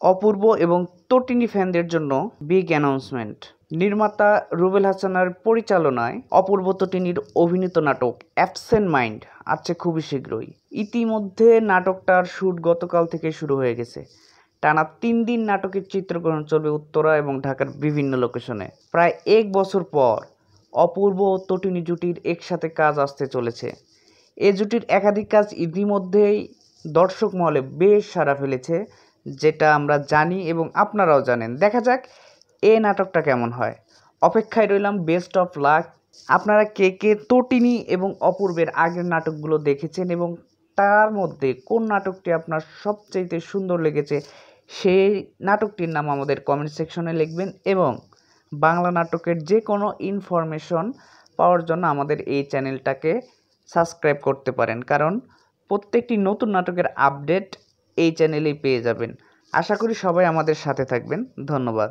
অপূর্ব এবং তটিনী ফ্যানদের জন্য big announcement. নির্মাতা রুবেল হাসানের পরিচালনায় অপূর্ব তটিনীর অভিনীত নাটক অ্যাবসেন্ট মাইন্ড আসছে খুবই শীঘ্রই। ইতিমধ্যে নাটকটার শ্যুট গতকাল থেকে শুরু হয়ে গেছে। টানা 3 দিন নাটকের চিত্রগ্রহণ চলবে উত্তরা এবং ঢাকার বিভিন্ন লোকেশনে। প্রায় 1 বছর পর অপূর্ব ও তটিনী জুটির একসাথে কাজ আসতে চলেছে। এ জুটির একাধিক কাজ ইতিমধ্যেই দর্শক মহলে বেশ সাড়া ফেলেছে, যেটা আমরা জানি এবং আপনারাও জানেন। দেখা যাক এই নাটকটা কেমন হয়। অপেক্ষায় রইলাম। Best of luck. আপনারা কে কে তটিনী এবং অপূর্বের আগের নাটকগুলো দেখেছেন এবং তার মধ্যে কোন নাটকটি আপনার সবচাইতে সুন্দর লেগেছে সেই নাটকটির নাম আমাদের কমেন্ট সেকশনে লিখবেন এবং বাংলা নাটকের যে কোনো ইনফরমেশন পাওয়ার জন্য আমাদের এই চ্যানেলটাকে সাবস্ক্রাইব করতে পারেন, কারণ প্রত্যেকটি নতুন নাটকের আপডেট এই চ্যানেলেই পেয়ে যাবেন। আশা করি সবাই আমাদের সাথে থাকবেন। ধন্যবাদ।